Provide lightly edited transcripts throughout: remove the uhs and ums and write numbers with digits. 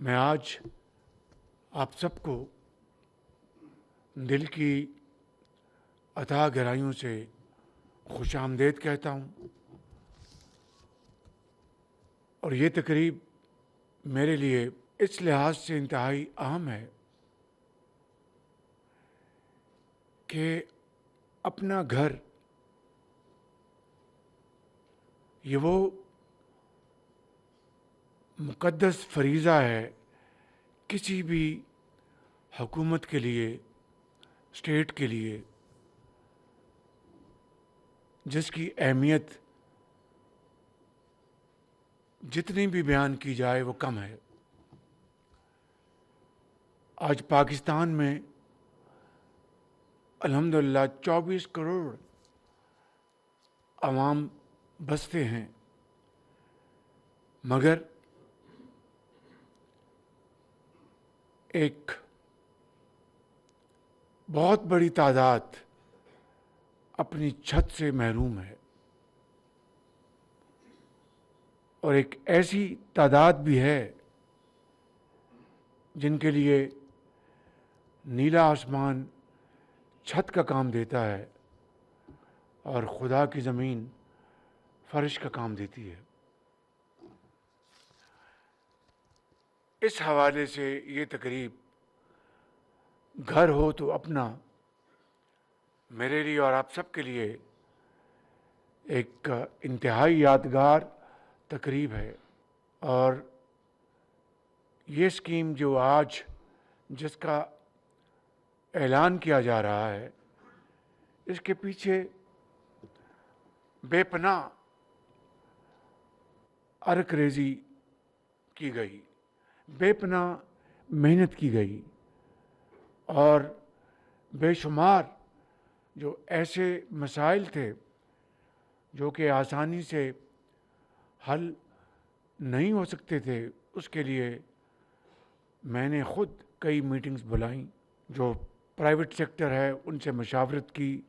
میں آج آپ سب کو دل کی اتھاہ گہرائیوں سے خوش آمدید کہتا ہوں، اور یہ تقریب میرے لیے اس لحاظ سے انتہائی اہم ہے کہ اپنا گھر یہ وہ مقدس فریضہ ہے کسی بھی حکومت کے لیے، اسٹیٹ کے لیے، جس کی اہمیت جتنی بھی بیان کی جائے وہ کم ہے۔ آج پاکستان میں الحمدللہ 24 کروڑ عوام بستے ہیں، مگر ایک بہت بڑی تعداد اپنی چھت سے محروم ہے، اور ایک ایسی تعداد بھی ہے جن کے لیے نیلا آسمان چھت کا کام دیتا ہے اور خدا کی زمین فرش کا کام دیتی ہے۔ اس حوالے سے یہ تقریب گھر ہو تو اپنا میرے لیے اور آپ سب کے لیے ایک انتہائی یادگار تقریب ہے، اور یہ اسکیم جو آج جس کا اعلان کیا جا رہا ہے، اس کے پیچھے بے پناہ عرق ریزی کی گئی، بے پناہ محنت کی گئی، اور بے شمار جو ایسے مسائل تھے جو کہ آسانی سے حل نہیں ہو سکتے تھے، اس کے لیے میں نے خود کئی میٹنگز بلائیں، جو پرائیویٹ سیکٹر ہے ان سے مشاورت کی،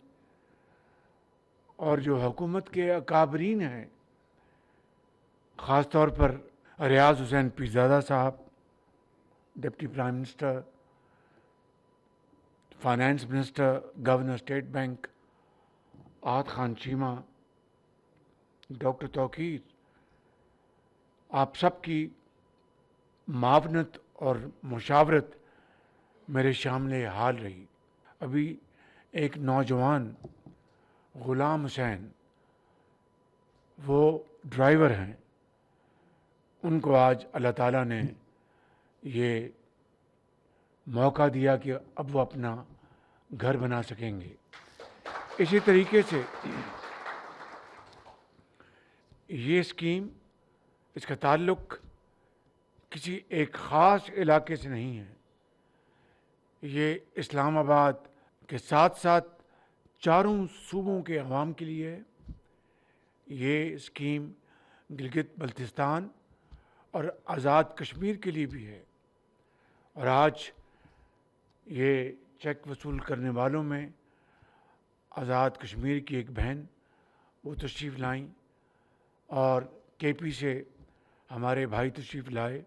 اور جو حکومت کے اکابرین ہیں، خاص طور پر ریاض حسین پیرزادہ صاحب، deputy prime minister, finance minister, governor state bank Ahad Khan Cheema, doctor Tauqir, آپ سب کی معاونت اور مشاورت میرے شامل حال رہی۔ ابھی ایک نوجوان غلام حسین، وہ ڈرائیور ہیں، ان کو آج اللہ تعالیٰ نے یہ موقع دیا کہ اب وہ اپنا گھر بنا سکیں گے۔ اسی طریقے سے یہ اسکیم، اس کا تعلق کسی ایک خاص علاقے سے نہیں ہے، یہ اسلام آباد کے ساتھ ساتھ چاروں صوبوں کے عوام کے لیے ہے۔ یہ اسکیم گلگت بلتستان اور آزاد کشمیر کے لیے بھی ہے، اور آج یہ چیک وصول کرنے والوں میں آزاد کشمیر کی ایک بہن وہ تشریف لائیں، اور کے پی سے ہمارے بھائی تشریف لائے۔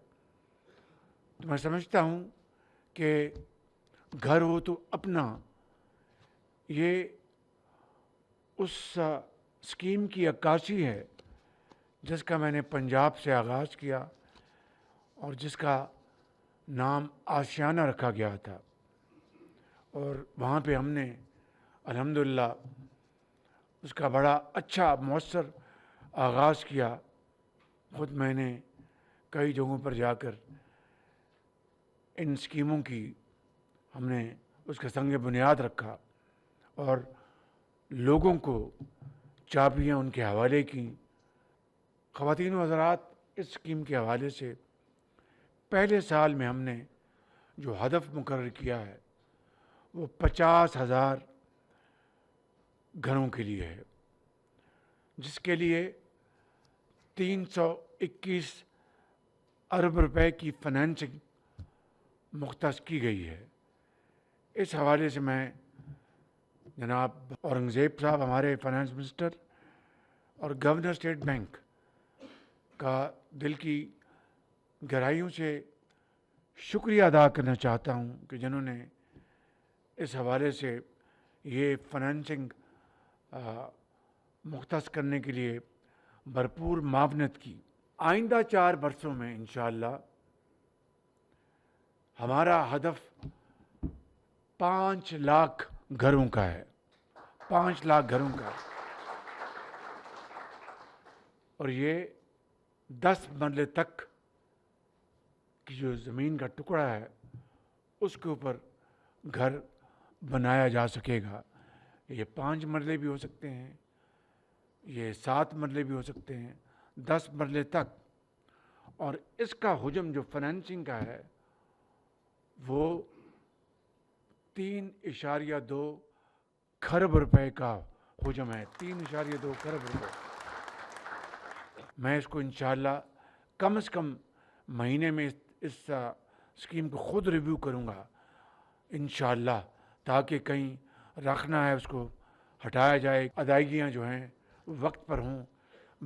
تو میں سمجھتا ہوں کہ گھر ہو تو اپنا، یہ اس اسکیم کی عکاسی ہے جس کا میں نے پنجاب سے آغاز کیا، اور جس کا نام آشیانہ رکھا گیا تھا، اور وہاں پہ ہم نے الحمدللہ اس کا بڑا اچھا مؤثر آغاز کیا۔ خود میں نے کئی جگہوں پر جا کر ان اسکیموں کی ہم نے اس کا سنگ بنیاد رکھا، اور لوگوں کو چابیاں ان کے حوالے کی۔ خواتین و حضرات، اس اسکیم کے حوالے سے پہلے سال میں ہم نے جو ہدف مقرر کیا ہے وہ 50,000 گھروں کے لیے ہے، جس کے لیے 321 ارب روپے کی فنانسنگ مختص کی گئی ہے۔ اس حوالے سے میں جناب اورنگزیب صاحب، ہمارے فائنانس منسٹر، اور گورنر اسٹیٹ بینک کا دل کی گہرائیوں سے شکریہ ادا کرنا چاہتا ہوں کہ جنہوں نے اس حوالے سے یہ فنانسنگ مختص کرنے کے لیے بھرپور معاونت کی۔ آئندہ 4 برسوں میں انشاءاللہ ہمارا ہدف 5 لاکھ گھروں کا ہے، 5 لاکھ گھروں کا، اور یہ 10 مرلے تک کی جو زمین کا ٹکڑا ہے اس کے اوپر گھر بنایا جا سکے گا۔ یہ 5 مرلے بھی ہو سکتے ہیں، یہ 7 مرلے بھی ہو سکتے ہیں، 10 مرلے تک۔ اور اس کا حجم جو فنانسنگ کا ہے وہ 3.2 کھرب روپے کا حجم ہے، 3.2 کھرب روپے۔ میں اس کو انشاءاللہ کم از کم مہینے میں اس اسکیم کو خود ریویو کروں گا انشاءاللہ، تاکہ کہیں رکھنا ہے اس کو ہٹایا جائے، ادائیگیاں جو ہیں وقت پر ہوں۔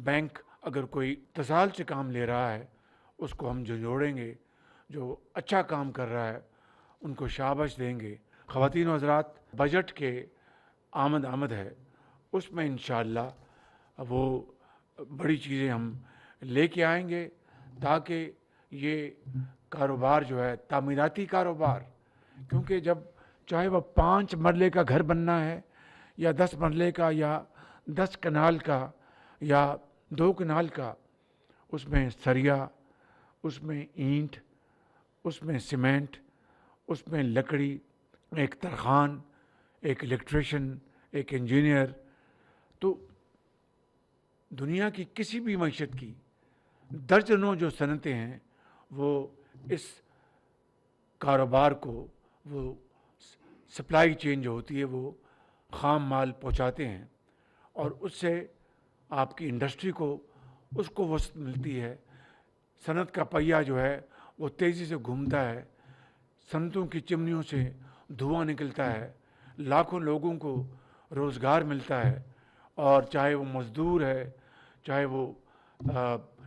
بینک اگر کوئی اتصال سے کام لے رہا ہے اس کو ہم جو جوڑیں گے، جو اچھا کام کر رہا ہے ان کو شاباش دیں گے۔ خواتین و حضرات، بجٹ کے آمد ہے، اس میں انشاءاللہ وہ بڑی چیزیں ہم لے کے آئیں گے تاکہ یہ کاروبار جو ہے تعمیراتی کاروبار، کیونکہ جب چاہے وہ 5 مرلے کا گھر بننا ہے یا 10 مرلے کا یا 10 کنال کا یا 2 کنال کا، اس میں سریا، اس میں اینٹ، اس میں سیمنٹ، اس میں لکڑی، ایک ترخان، ایک الیکٹریشین، ایک انجینئر۔ تو دنیا کی کسی بھی معیشت کی درجنوں جو صنعتیں ہیں وہ اس کاروبار کو، وہ سپلائی چین جو ہوتی ہے وہ خام مال پہنچاتے ہیں، اور اس سے آپ کی انڈسٹری کو اس کو وسعت ملتی ہے۔ صنعت کا پہیہ جو ہے وہ تیزی سے گھومتا ہے، صنعتوں کی چمنیوں سے دھواں نکلتا ہے، لاکھوں لوگوں کو روزگار ملتا ہے، اور چاہے وہ مزدور ہے، چاہے وہ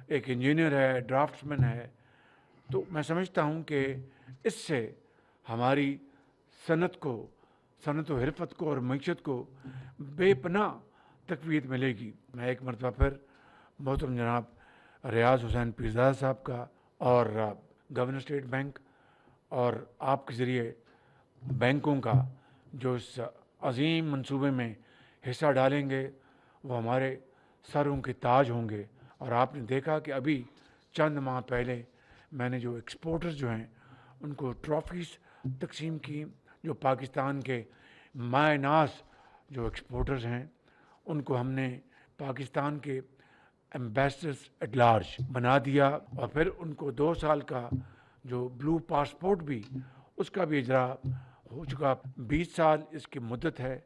ایک انجینئر ہے، ڈرافٹس مین ہے۔ تو میں سمجھتا ہوں کہ اس سے ہماری صنعت کو، صنعت و حرفت کو اور معیشت کو بے پناہ تقویت ملے گی۔ میں ایک مرتبہ پھر محترم جناب ریاض حسین پیرزادہ صاحب کا اور گورنر اسٹیٹ بینک اور آپ کے ذریعے بینکوں کا جو اس عظیم منصوبے میں حصہ ڈالیں گے وہ ہمارے سروں کے تاج ہوں گے۔ اور آپ نے دیکھا کہ ابھی چند ماہ پہلے میں نے جو ایکسپورٹرز جو ہیں ان کو ٹرافیز تقسیم کی، جو پاکستان کے مائع ناز جو ایکسپورٹرز ہیں ان کو ہم نے پاکستان کے ایمبیسڈرز ایٹ لارج بنا دیا، اور پھر ان کو 2 سال کا جو بلو پاسپورٹ بھی، اس کا بھی اجرا ہو چکا۔ 20 سال اس کی مدت ہے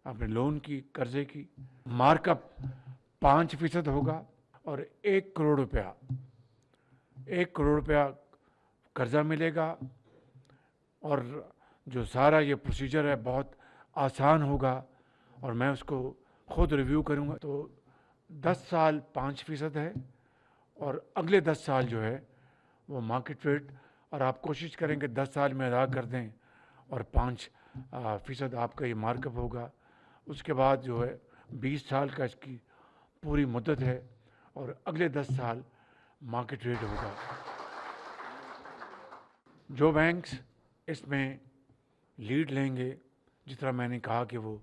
اپنے لون کی، قرضے کی۔ مارک اپ 5% ہوگا، اور 1 کروڑ روپیہ، 1 کروڑ روپیہ قرضہ ملے گا، اور جو سارا یہ پروسیجر ہے بہت آسان ہوگا، اور میں اس کو خود ریویو کروں گا۔ تو 10 سال 5% ہے، اور اگلے 10 سال جو ہے وہ مارکیٹ ریٹ، اور آپ کوشش کریں کہ 10 سال میں ادا کر دیں، اور 5% آپ کا یہ مارک اپ ہوگا۔ اس کے بعد جو ہے 20 سال کا اس کی پوری مدت ہے، اور اگلے 10 سال مارکیٹ ریٹ ہوگا۔ جو بینکس اس میں لیڈ لیں گے، جس طرح میں نے کہا کہ وہ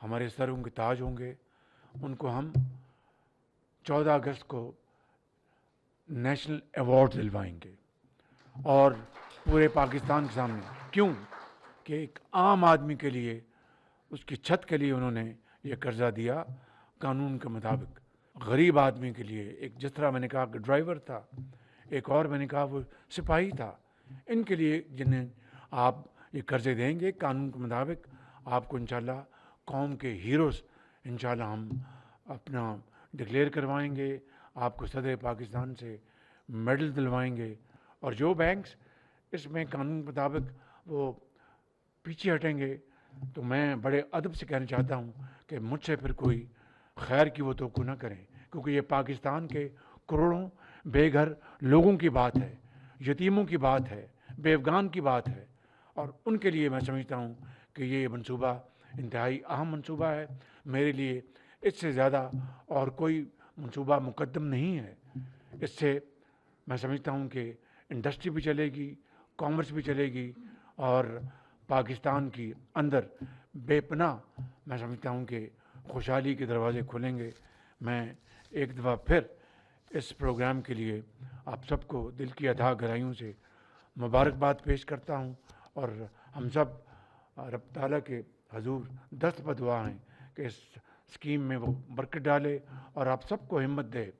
ہمارے سروں کے تاج ہوں گے، ان کو ہم 14 اگست کو نیشنل ایوارڈ دلوائیں گے، اور پورے پاکستان کے سامنے۔ کیوں کہ ایک عام آدمی کے لیے، اس کی چھت کے لیے انہوں نے یہ قرضہ دیا قانون کے مطابق۔ غریب آدمی کے لیے، ایک جس طرح میں نے کہا کہ ڈرائیور تھا، ایک اور میں نے کہا وہ سپاہی تھا، ان کے لیے جنہیں آپ یہ قرضے دیں گے قانون کے مطابق، آپ کو انشاءاللہ قوم کے ہیروز انشاءاللہ ہم اپنا ڈکلیئر کروائیں گے، آپ کو صدر پاکستان سے میڈل دلوائیں گے۔ اور جو بینکس اس میں قانون کے مطابق وہ پیچھے ہٹیں گے تو میں بڑے ادب سے کہنا چاہتا ہوں کہ مجھ سے پھر کوئی خیر کی وہ توقع نہ کریں، کیونکہ یہ پاکستان کے کروڑوں بے گھر لوگوں کی بات ہے، یتیموں کی بات ہے، بے افغان کی بات ہے، اور ان کے لیے میں سمجھتا ہوں کہ یہ منصوبہ انتہائی اہم منصوبہ ہے۔ میرے لیے اس سے زیادہ اور کوئی منصوبہ مقدم نہیں ہے۔ اس سے میں سمجھتا ہوں کہ انڈسٹری بھی چلے گی، کامرس بھی چلے گی، اور پاکستان کی اندر بے پناہ میں سمجھتا ہوں کہ خوشحالی کے دروازے کھلیں گے۔ میں ایک دفعہ پھر اس پروگرام کے لیے آپ سب کو دل کی اتھاہ گہرائیوں سے مبارکباد پیش کرتا ہوں، اور ہم سب رب تعالیٰ کے حضور دست بدعا ہیں کہ اس اسکیم میں وہ برکت ڈالے، اور آپ سب کو ہمت دے،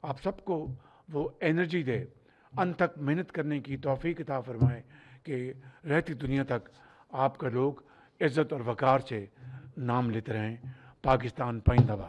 آپ سب کو وہ انرجی دے، انت تک محنت کرنے کی توفیق عطا فرمائے کہ رہتی دنیا تک آپ کا لوگ عزت اور وقار سے نام لیتے رہیں۔ پاکستان پائندہ باد۔